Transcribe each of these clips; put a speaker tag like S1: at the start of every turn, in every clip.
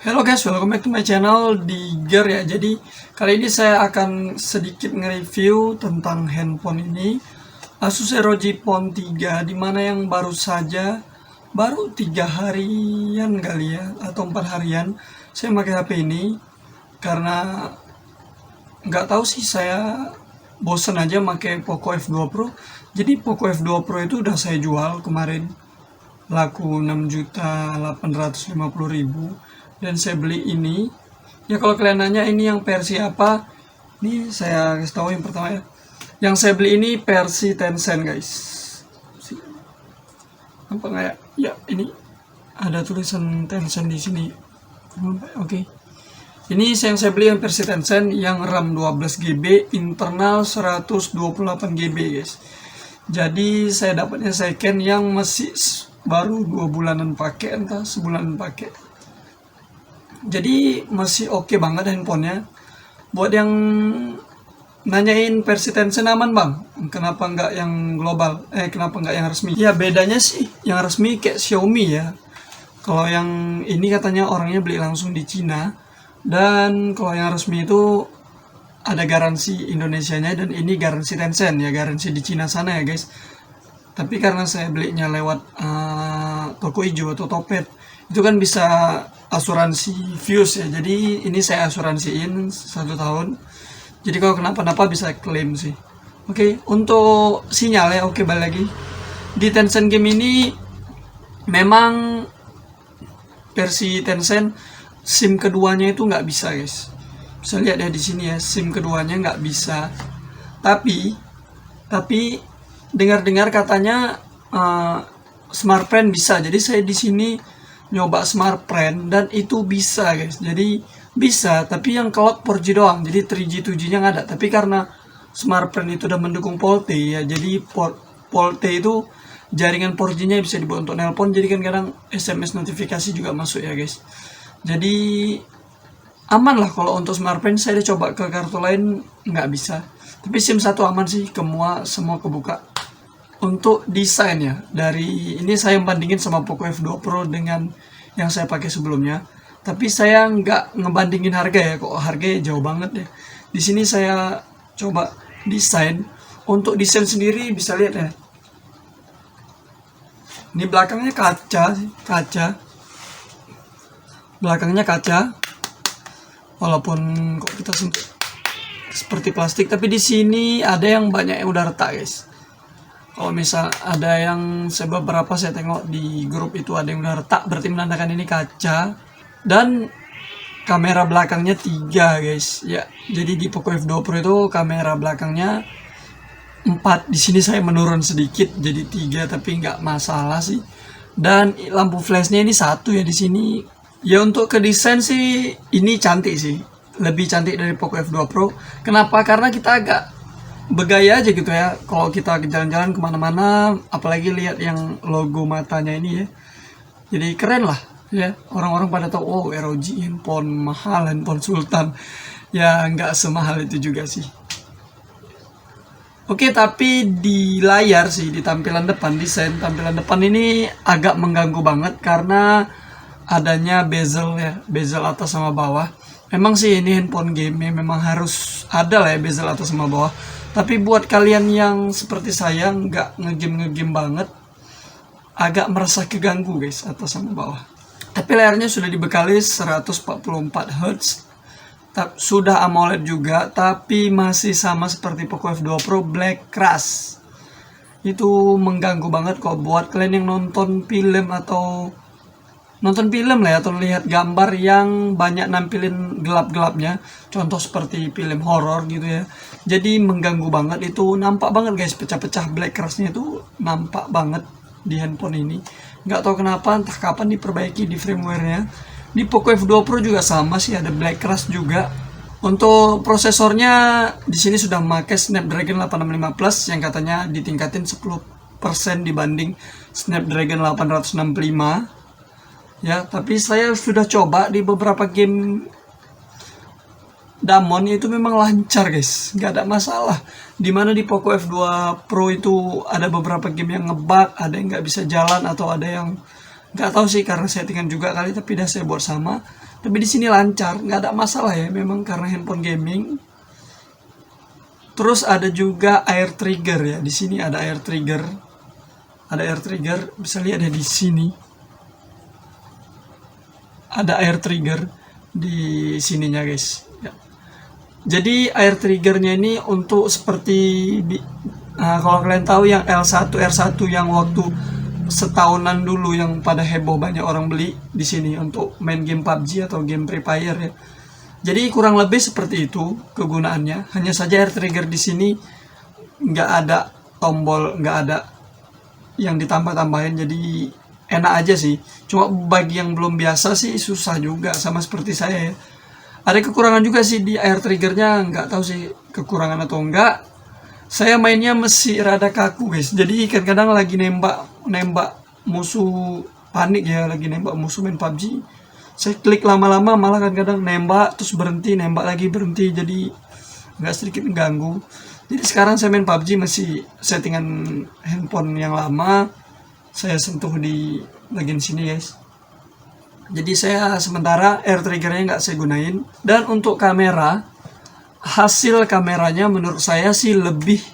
S1: Hello guys, welcome back to my channel di Gear ya. Jadi kali ini saya akan sedikit nge-review tentang handphone ini, Asus ROG Phone 3, dimana yang baru 3 harian kali ya, atau 4 harian saya pakai HP ini. Karena nggak tahu sih, saya bosen aja pakai Poco F2 Pro. Jadi Poco F2 Pro itu udah saya jual kemarin, laku 6.850.000, dan saya beli ini. Ya kalau kalian nanya ini yang versi apa, ini saya kasih tahu yang pertama ya. Yang saya beli ini versi Tencent guys. Apa nggak ya? Ya ini ada tulisan Tencent di sini. Oke. Ini yang saya beli yang versi Tencent yang RAM 12GB, internal 128GB guys. Jadi saya dapatnya second yang masih baru 2 bulanan pakai, entah sebulan pakai. Jadi masih oke banget handphonenya. Buat yang nanyain versi Tencent aman bang, kenapa nggak yang global? Kenapa nggak yang resmi? Ya bedanya sih, yang resmi kayak Xiaomi ya. Kalau yang ini katanya orangnya beli langsung di Cina. Dan kalau yang resmi itu ada garansi Indonesianya, dan ini garansi Tencent ya, garansi di Cina sana ya guys. Tapi karena saya belinya lewat toko hijau atau Topet, itu kan bisa asuransi Fuse ya. Jadi ini saya asuransiin 1 tahun. Jadi kalau kenapa-napa bisa klaim sih. Oke, untuk sinyal ya, oke, balik lagi. Di Tencent Game ini memang versi Tencent SIM keduanya itu nggak bisa guys. Bisa lihat ya di sini ya, SIM keduanya nggak bisa. Tapi dengar-dengar katanya Smart Friend bisa. Jadi saya di sini nyoba Smart Friend dan itu bisa guys. Jadi bisa, tapi yang kelok 4G doang. Jadi 3G 2G-nya nggak ada. Tapi karena Smart Friend itu udah mendukung VoLTE ya, jadi VoLTE itu jaringan 4G-nya bisa dibuat untuk nelpon. Jadi kan kadang SMS notifikasi juga masuk ya guys. Jadi aman lah kalau untuk Smart Friend. Saya udah coba ke kartu lain nggak bisa. Tapi SIM 1 aman sih, semua kebuka. Untuk desainnya, dari ini saya bandingin sama Poco F2 Pro dengan yang saya pakai sebelumnya. Tapi saya nggak ngebandingin harga ya, kok harganya jauh banget ya. Di sini saya coba desain. Untuk desain sendiri bisa lihat ya. Ini belakangnya kaca. Belakangnya kaca. Walaupun kok kita seperti plastik, tapi di sini ada yang banyak yang udah retak guys. Kalau misal ada yang beberapa saya tengok di grup itu ada yang udah retak, berarti menandakan ini kaca. Dan kamera belakangnya 3 guys ya. Jadi di Poco F2 Pro itu kamera belakangnya 4. Di sini saya menurun sedikit jadi 3, tapi nggak masalah sih. Dan lampu flashnya ini 1 ya di sini. Ya untuk ke desain sih ini cantik sih, lebih cantik dari Poco F2 Pro. Kenapa? Karena kita agak bergaya aja gitu ya kalau kita jalan-jalan kemana-mana, apalagi lihat yang logo matanya ini ya. Jadi keren lah ya, orang-orang pada tahu oh ROG handphone mahal, handphone sultan. Ya nggak semahal itu juga sih. Oke, tapi di layar sih, di tampilan depan, desain tampilan depan ini agak mengganggu banget karena adanya bezel ya, bezel atas sama bawah. Memang sih ini handphone game ya, memang harus ada lah ya bezel atas sama bawah. Tapi buat kalian yang seperti saya nggak ngegame banget, agak merasa keganggu guys atas sama bawah. Tapi layarnya sudah dibekali 144 Hz, sudah AMOLED juga, tapi masih sama seperti Poco F2 Pro, black crash. Itu mengganggu banget kok buat kalian yang nonton film lah ya, atau lihat gambar yang banyak nampilin gelap-gelapnya, contoh seperti film horor gitu ya. Jadi mengganggu banget, itu nampak banget guys, pecah-pecah black crash-nya itu nampak banget di handphone ini. Nggak tahu kenapa, entah kapan diperbaiki di firmware-nya. Di Poco F2 Pro juga sama sih, ada black crash juga. Untuk prosesornya di sini sudah memakai Snapdragon 865 Plus yang katanya ditingkatin 10% dibanding Snapdragon 865. Ya, tapi saya sudah coba di beberapa game Damon itu memang lancar guys, nggak ada masalah. Dimana di Poco F2 Pro itu ada beberapa game yang ngebug, ada yang nggak bisa jalan, atau ada yang Nggak tahu sih karena settingan juga kali, tapi udah saya buat sama. Tapi di sini lancar, nggak ada masalah ya, memang karena handphone gaming. Terus ada juga air trigger ya, di sini ada air trigger. Ada air trigger, bisa lihat ya di sini. Ada air trigger di sininya guys. Ya. Jadi air triggernya ini untuk seperti kalau kalian tahu yang L1 R1 yang waktu setahunan dulu yang pada heboh banyak orang beli di sini untuk main game PUBG atau game Free Fire ya. Jadi kurang lebih seperti itu kegunaannya. Hanya saja air trigger di sini nggak ada tombol, nggak ada yang ditambah-tambahin, jadi enak aja sih. Cuma bagi yang belum biasa sih susah juga, sama seperti saya ya. Ada kekurangan juga sih di air triggernya, nggak tahu sih kekurangan atau enggak. Saya mainnya masih rada kaku guys, jadi kadang-kadang lagi nembak musuh, panik ya, lagi nembak musuh main PUBG. Saya klik lama-lama malah kadang-kadang nembak terus berhenti, nembak lagi berhenti, jadi nggak sedikit mengganggu. Jadi sekarang saya main PUBG masih settingan handphone yang lama. Saya sentuh di bagian sini guys. Jadi saya sementara air triggernya nggak saya gunain. Dan untuk kamera, hasil kameranya menurut saya sih lebih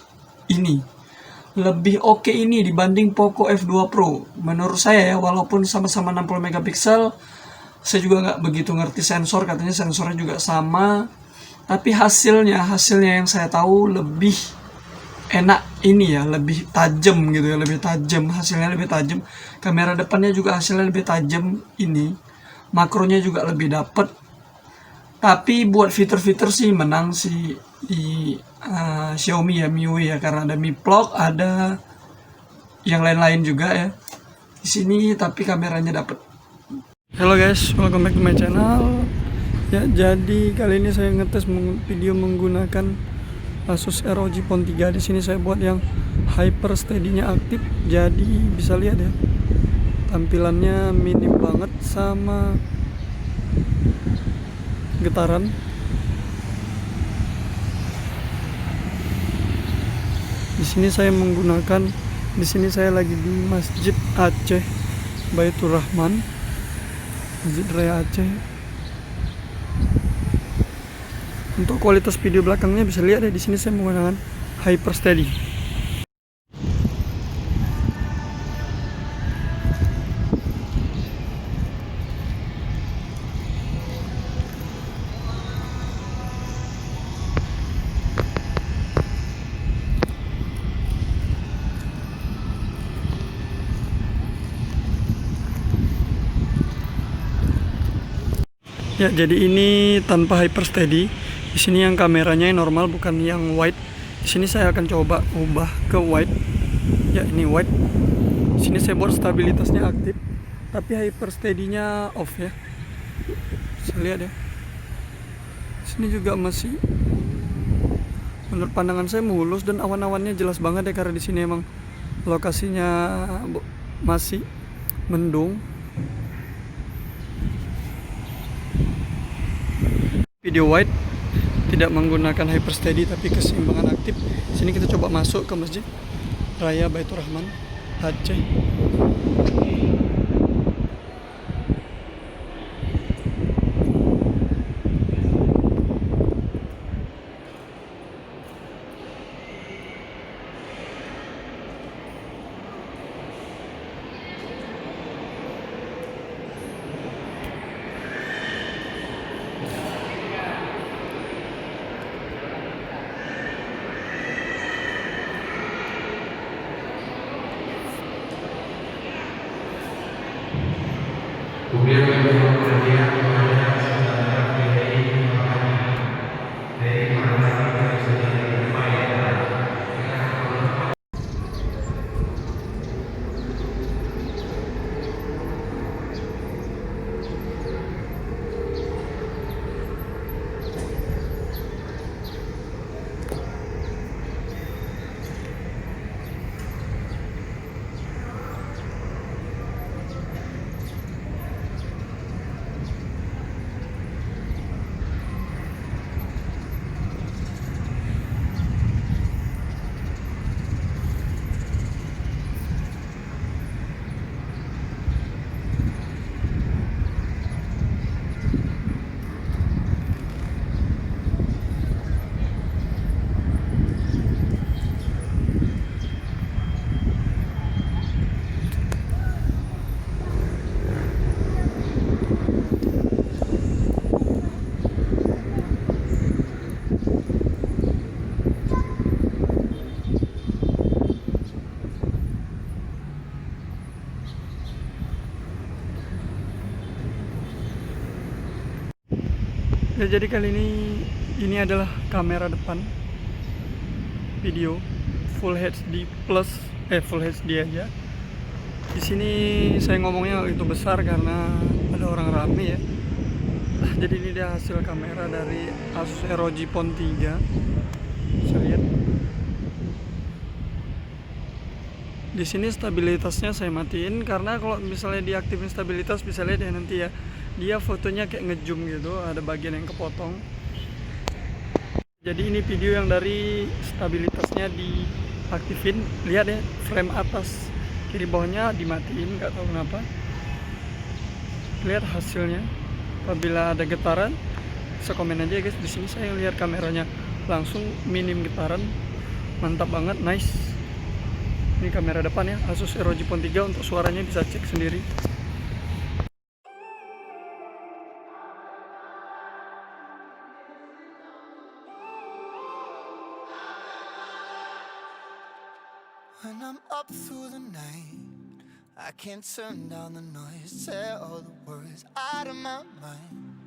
S1: oke ini dibanding Poco F2 Pro. Menurut saya ya, walaupun sama-sama 60 megapiksel, saya juga nggak begitu ngerti sensor, katanya sensornya juga sama. Tapi hasilnya yang saya tahu lebih enak ini ya, lebih tajam gitu ya, lebih tajam, hasilnya lebih tajam. Kamera depannya juga hasilnya lebih tajam ini. Makronya juga lebih dapet. Tapi buat fitur-fitur sih menang sih di Xiaomi ya, MIUI ya, karena ada Mi Vlog, ada yang lain-lain juga ya di sini, tapi kameranya dapet. Halo guys, welcome back to my channel. Ya, jadi kali ini saya ngetes video menggunakan Asus ROG Phone 3. Di sini saya buat yang Hyper Steady-nya aktif. Jadi bisa lihat ya, tampilannya minim banget sama getaran. Di sini saya lagi di Masjid Aceh Baitur Rahman, Masjid Raya Aceh. Untuk kualitas video belakangnya bisa lihat ya, di sini saya menggunakan Hyper Steady. Ya, jadi ini tanpa Hyper Steady. Di sini yang kameranya yang normal, bukan yang wide. Di sini saya akan coba ubah ke wide. Ya, ini wide. Di sini saya buat stabilitasnya aktif, tapi Hyper Steady-nya off ya. Bisa lihat ya. Di sini juga masih, menurut pandangan saya mulus dan awan-awannya jelas banget ya, karena di sini emang lokasinya masih mendung. Video wide tidak menggunakan Hyper Steady tapi keseimbangan aktif. Sini kita coba masuk ke Masjid Raya Baitur Rahman Aceh. Ya, jadi kali ini adalah kamera depan video full HD plus full HD aja. Di sini saya ngomongnya itu besar karena ada orang rame ya. Jadi ini dia hasil kamera dari Asus ROG Phone 3. Bisa lihat. Di sini stabilitasnya saya matiin karena kalau misalnya diaktifin stabilitas bisa lihat ya nanti ya. Dia fotonya kayak ngezoom gitu, ada bagian yang kepotong. Jadi ini video yang dari stabilitasnya diaktifin, lihat ya, frame atas kiri bawahnya dimatiin, nggak tahu kenapa. Lihat hasilnya. Apabila ada getaran, bisa komen aja ya guys. Di sini saya lihat kameranya langsung minim getaran, mantap banget, nice. Ini kamera depan ya, Asus ROG Phone 3. Untuk suaranya bisa cek sendiri.
S2: When I'm up through the night, I can't turn down the noise, tear all the words out of my mind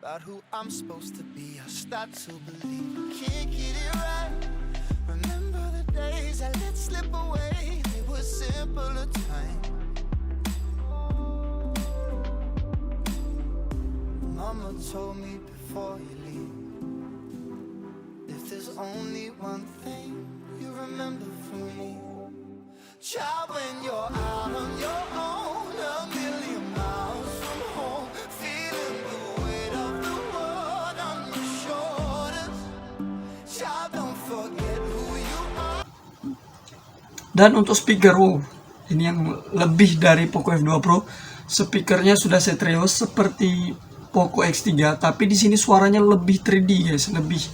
S2: about who I'm supposed to be. I start to believe I can't get it right. Remember the days I let slip away, they were simpler times. Mama told me before you leave, if there's only one thing you remember from me, child, when you're out on your own, a million miles from home, feeling the weight of the world on your shoulders, child, don't forget who you are.
S1: Dan untuk speaker, ini yang lebih dari Poco F2 Pro. Speakernya sudah Setrios seperti Poco X3, tapi di sini suaranya lebih 3D guys, lebih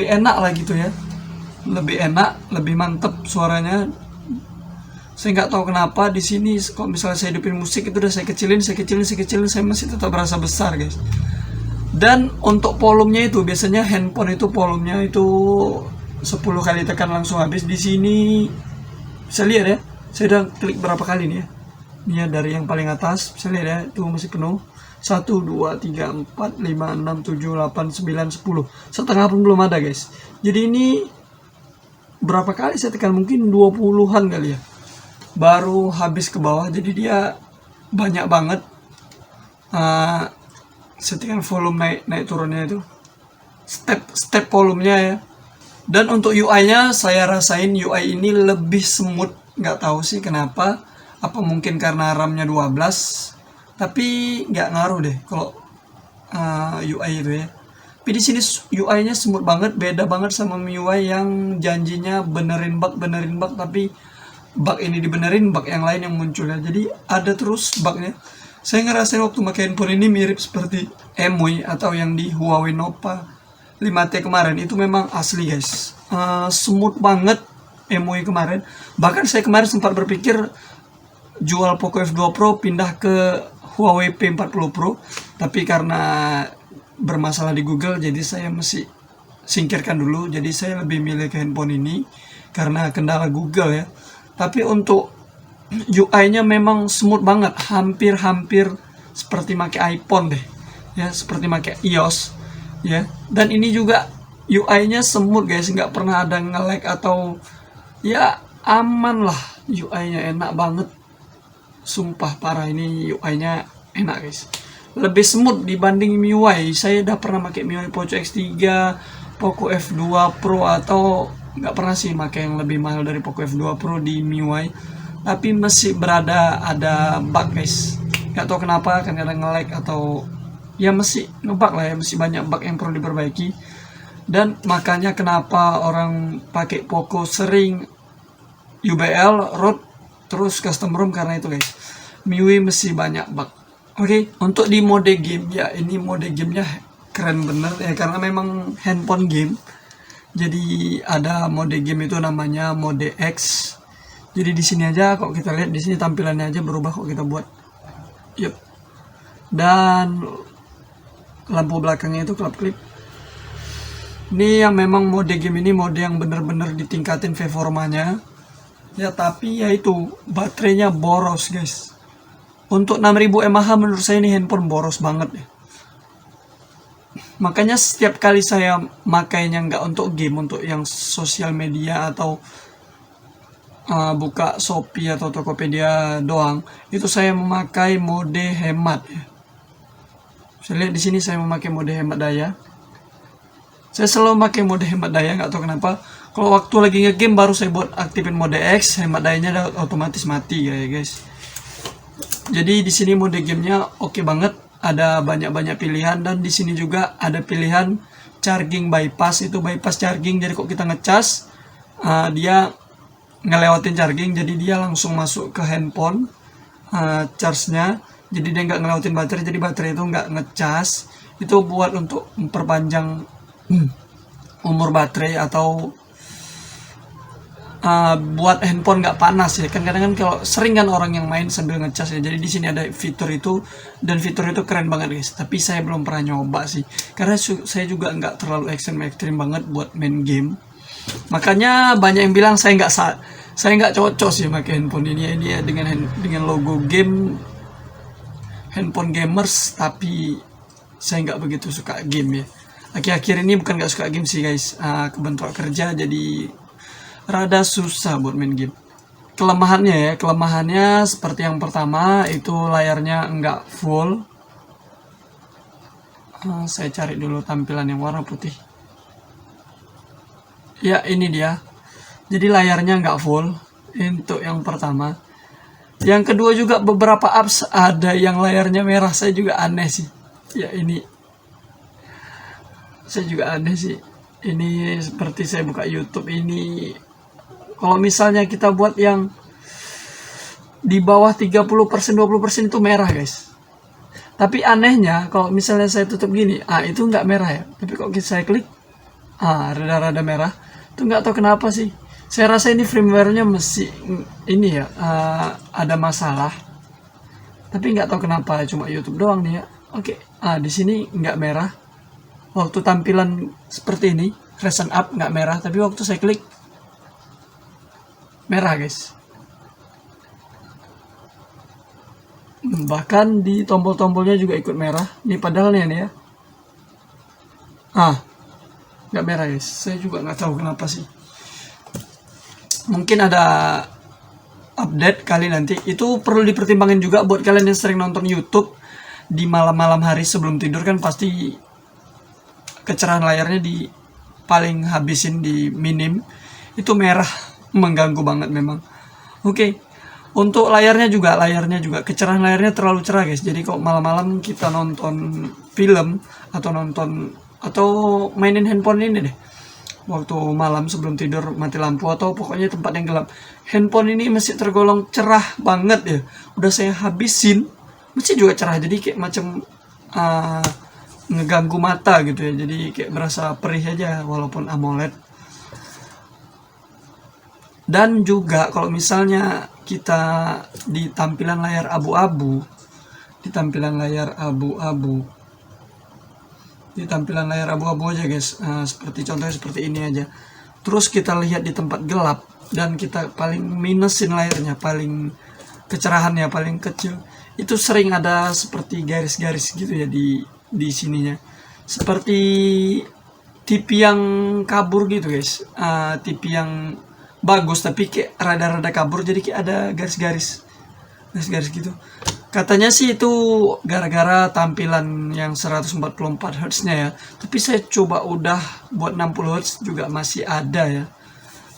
S1: enak lah gitu ya, lebih enak, lebih mantep suaranya. Saya nggak tahu kenapa di sini kalau misalnya saya hidupin musik itu udah saya kecilin, saya masih tetap berasa besar guys. Dan untuk volumenya itu biasanya handphone itu volumenya itu 10 kali tekan langsung habis. Di sini bisa lihat ya, saya udah klik berapa kali nih ya. Ini ya dari yang paling atas bisa lihat ya, itu masih penuh. 1, 2, 3, 4, 5, 6, 7, 8, 9, 10. Setengah pun belum ada guys. Jadi ini berapa kali saya tekan, mungkin 20-an kali ya, baru habis ke bawah. Jadi dia banyak banget settingan volume naik turunnya itu, step volumenya ya. Dan untuk UI-nya saya rasain UI ini lebih smooth, nggak tahu sih kenapa, apa mungkin karena RAM-nya 12, tapi nggak ngaruh deh kalau UI itu ya. Tapi di sini UI-nya smooth banget, beda banget sama MIUI yang janjinya benerin bug, tapi bug ini dibenerin, bug yang lain yang muncul ya. Jadi ada terus bugnya. Saya ngerasain waktu pakai handphone ini mirip seperti MIUI atau yang di Huawei Nova 5T kemarin. Itu memang asli guys, smooth banget MIUI kemarin. Bahkan saya kemarin sempat berpikir jual Poco F2 Pro pindah ke Huawei P40 Pro, tapi karena bermasalah di Google jadi saya mesti singkirkan dulu. Jadi saya lebih milih ke handphone ini karena kendala Google ya. Tapi untuk UI-nya memang smooth banget, hampir seperti pakai iPhone deh ya, seperti pakai iOS ya. Dan ini juga UI-nya smooth guys, nggak pernah ada nge-lag atau ya, aman lah. UI-nya enak banget, sumpah parah, ini UI-nya enak guys, lebih smooth dibanding MIUI. Saya udah pernah pakai MIUI Poco X3, Poco F2 Pro, atau nggak pernah sih pakai yang lebih mahal dari Poco F2 Pro di MIUI, tapi masih ada bug guys. Nggak tahu kenapa, kan kadang nge-lag atau ya masih ngebug lah ya, masih banyak bug yang perlu diperbaiki. Dan makanya kenapa orang pakai Poco sering UBL, root, terus custom ROM, karena itu guys, MIUI masih banyak bug. Oke, untuk di mode game ya, ini mode gamenya keren bener ya, karena memang handphone game. Jadi ada mode game itu namanya mode X. Jadi di sini aja kok kita lihat, di sini tampilannya aja berubah kok kita buat. Yup. Dan lampu belakangnya itu klip. Ini yang memang mode game ini mode yang bener-bener ditingkatin performanya. Ya, tapi ya itu baterainya boros guys. Untuk 6000 mAh menurut saya ini handphone boros banget ya. Makanya setiap kali saya makainya nggak untuk game, untuk yang sosial media atau buka Shopee atau Tokopedia doang, itu saya memakai mode hemat ya. Saya lihat di sini saya memakai mode hemat daya. Saya selalu pakai mode hemat daya, nggak tahu kenapa. Kalau waktu lagi ngegame baru saya buat aktifin mode X, hemat dayanya otomatis mati ya guys. Jadi di sini mode gamenya oke banget, ada banyak-banyak pilihan, dan di sini juga ada pilihan charging bypass. Itu bypass charging, jadi kok kita ngecas dia ngelewatin charging, jadi dia langsung masuk ke handphone charge-nya, jadi dia nggak ngelewatin baterai, jadi baterai itu nggak ngecas. Itu buat untuk memperpanjang umur baterai, atau buat handphone nggak panas ya kan. Kadang kan kalau sering kan orang yang main sambil ngecas ya, jadi di sini ada fitur itu, dan fitur itu keren banget guys. Tapi saya belum pernah nyoba sih, karena saya juga nggak terlalu ekstrim banget buat main game. Makanya banyak yang bilang saya nggak cocok sih pakai handphone ini ya, dengan logo game handphone gamers, tapi saya nggak begitu suka game ya. Akhir-akhir ini bukan nggak suka game sih guys, kebentrok kerja jadi rada susah buat main game. Kelemahannya seperti yang pertama, itu layarnya nggak full. Saya cari dulu tampilan yang warna putih. Ya ini dia. Jadi layarnya nggak full, untuk yang pertama. Yang kedua juga beberapa apps ada yang layarnya merah, saya juga aneh sih. Ya ini, saya juga aneh sih. Ini seperti saya buka YouTube ini, kalau misalnya kita buat yang di bawah 30%, 20% itu merah guys. Tapi anehnya kalau misalnya saya tutup gini, itu nggak merah ya. Tapi kalau saya klik, rada-rada merah. Itu nggak tahu kenapa sih. Saya rasa ini firmware-nya masih ini ya, ada masalah. Tapi nggak tahu kenapa, cuma YouTube doang nih ya. Oke, di sini nggak merah. Waktu tampilan seperti ini, Resen Up nggak merah. Tapi waktu saya klik, merah guys. Bahkan di tombol-tombolnya juga ikut merah. Ini padahal nih ya. Nggak merah guys. Saya juga nggak tahu kenapa sih. Mungkin ada update kali nanti. Itu perlu dipertimbangkan juga buat kalian yang sering nonton YouTube di malam-malam hari sebelum tidur, kan pasti kecerahan layarnya di paling habisin, di minim. Itu merah, mengganggu banget memang. Oke. Untuk layarnya juga kecerahan layarnya terlalu cerah guys. Jadi kok malam-malam kita nonton film atau mainin handphone ini deh, waktu malam sebelum tidur mati lampu atau pokoknya tempat yang gelap, handphone ini masih tergolong cerah banget ya. Udah saya habisin masih juga cerah, jadi kayak macam ngeganggu mata gitu ya. Jadi kayak berasa perih aja walaupun AMOLED. Dan juga kalau misalnya kita di tampilan layar abu-abu, di tampilan layar abu-abu aja guys, contohnya seperti ini aja. Terus kita lihat di tempat gelap dan kita paling minusin layarnya, paling kecerahannya paling kecil, itu sering ada seperti garis-garis gitu ya di sininya, seperti TV yang kabur gitu guys. TV yang bagus tapi kayak rada-rada kabur, jadi kayak ada garis-garis gitu. Katanya sih itu gara-gara tampilan yang 144 Hz nya ya. Tapi saya coba udah buat 60 Hz juga masih ada ya.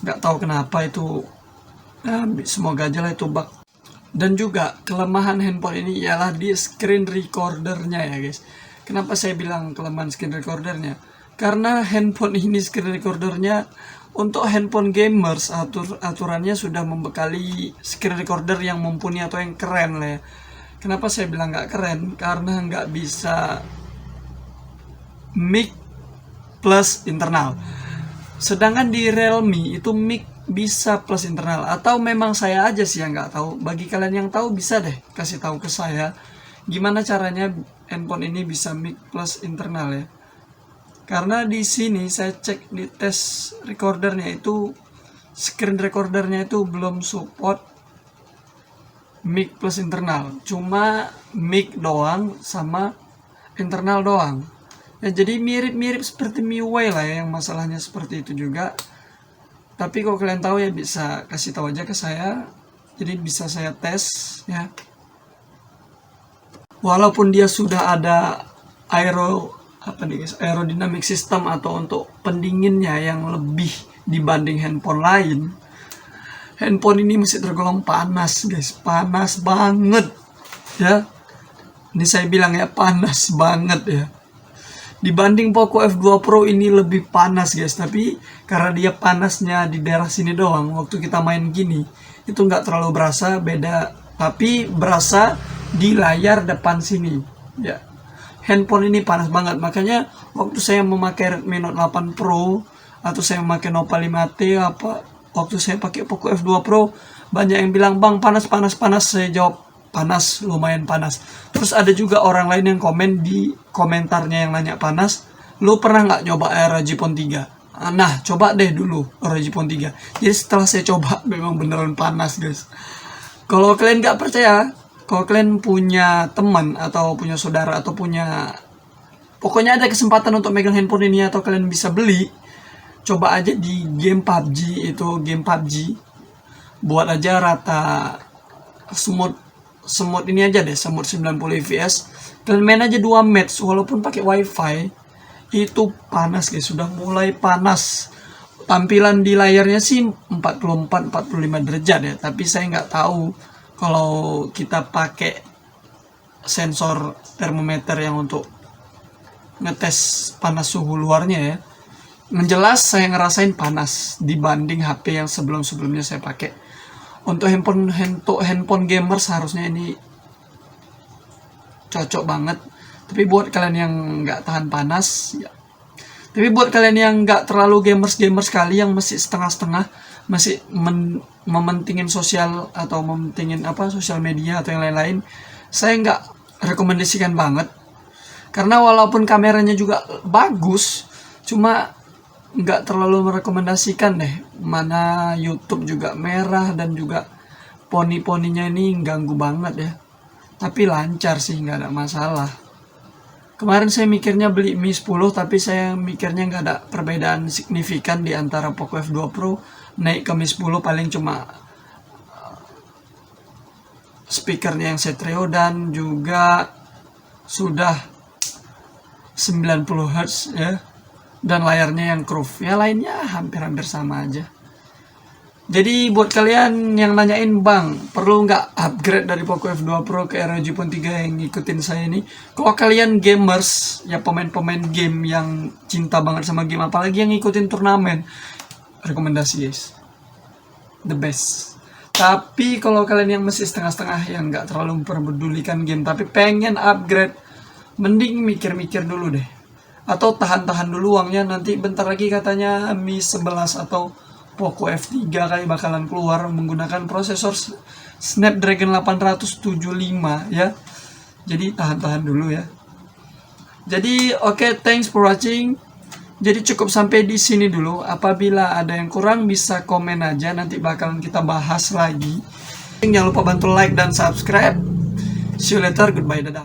S1: Nggak tahu kenapa itu. Semoga aja lah itu bug. Dan juga kelemahan handphone ini ialah di screen recordernya ya guys. Kenapa saya bilang kelemahan screen recordernya? Karena handphone ini screen recordernya untuk handphone gamers, aturannya sudah membekali screen recorder yang mumpuni atau yang keren lah ya. Kenapa saya bilang nggak keren? Karena nggak bisa mic plus internal. Sedangkan di Realme itu mic bisa plus internal. Atau memang saya aja sih yang nggak tahu. Bagi kalian yang tahu bisa deh kasih tahu ke saya gimana caranya handphone ini bisa mic plus internal ya. Karena di sini saya cek di tes recordernya itu, screen recordernya itu belum support mic plus internal, cuma mic doang sama internal doang. Ya, jadi mirip-mirip seperti MIUI lah ya, yang masalahnya seperti itu juga. Tapi kalau kalian tahu ya bisa kasih tahu aja ke saya. Jadi bisa saya tes ya. Walaupun dia sudah ada aerodynamic system atau untuk pendinginnya yang lebih dibanding handphone lain. Handphone ini masih tergolong panas, guys. Panas banget ya. Ini saya bilang ya, panas banget ya. Dibanding Poco F2 Pro ini lebih panas, guys. Tapi karena dia panasnya di daerah sini doang, waktu kita main gini itu nggak terlalu berasa beda. Tapi berasa di layar depan sini ya. Handphone ini panas banget. Makanya waktu saya memakai Redmi Note 8 Pro atau saya memakai Nova 5T waktu saya pakai Poco F2 Pro, banyak yang bilang, "Bang, panas." Saya jawab, panas, lumayan panas. Terus ada juga orang lain yang komen di komentarnya yang nanya panas, "Lu pernah nggak nyoba ROG Phone 3?" Nah, coba deh dulu ROG Phone 3. Jadi setelah saya coba, memang beneran panas, guys. Kalau kalian nggak percaya, kalau kalian punya teman atau punya saudara atau pokoknya ada kesempatan untuk megang handphone ini atau kalian bisa beli, coba aja di game PUBG, itu game PUBG. Buat aja rata smooth ini aja deh, smooth 90 fps. Kalian main aja 2 match walaupun pakai wifi, itu panas guys, sudah mulai panas. Tampilan di layarnya sih 44-45 derajat ya, tapi saya nggak tahu kalau kita pakai sensor termometer yang untuk ngetes panas suhu luarnya ya. Menjelas saya ngerasain panas dibanding HP yang sebelumnya saya pakai. Untuk handphone gamer seharusnya ini cocok banget. Tapi buat kalian yang nggak tahan panas ya. Tapi buat kalian yang nggak terlalu gamers sekali, yang masih setengah-setengah, masih mementingin sosial atau mementingin sosial media atau yang lain-lain, saya nggak rekomendasikan banget. Karena walaupun kameranya juga bagus, cuma nggak terlalu merekomendasikan deh. Mana YouTube juga merah dan juga poni-poninya ini ganggu banget ya. Tapi lancar sih, nggak ada masalah. Kemarin saya mikirnya beli Mi 10, tapi saya mikirnya nggak ada perbedaan signifikan di antara Poco F2 Pro naik ke Mi 10, paling cuma speakernya yang stereo dan juga sudah 90 Hz ya, dan layarnya yang curve. Ya lainnya hampir-hampir sama aja. Jadi buat kalian yang nanyain, "Bang, perlu nggak upgrade dari Poco F2 Pro ke ROG Phone 3?" yang ngikutin saya ini, kalau kalian gamers ya, pemain game yang cinta banget sama game, apalagi yang ngikutin turnamen, rekomendasi guys, the best. Tapi kalau kalian yang masih setengah-setengah, yang nggak terlalu memperdulikan game tapi pengen upgrade, mending mikir-mikir dulu deh, atau tahan-tahan dulu uangnya. Nanti bentar lagi katanya Mi 11 atau Poco F3 kali bakalan keluar menggunakan prosesor Snapdragon 875 ya. Jadi tahan-tahan dulu ya. Jadi oke, thanks for watching. Jadi cukup sampai di sini dulu. Apabila ada yang kurang bisa komen aja, nanti bakalan kita bahas lagi. Jangan lupa bantu like dan subscribe. See you later, goodbye, dadah.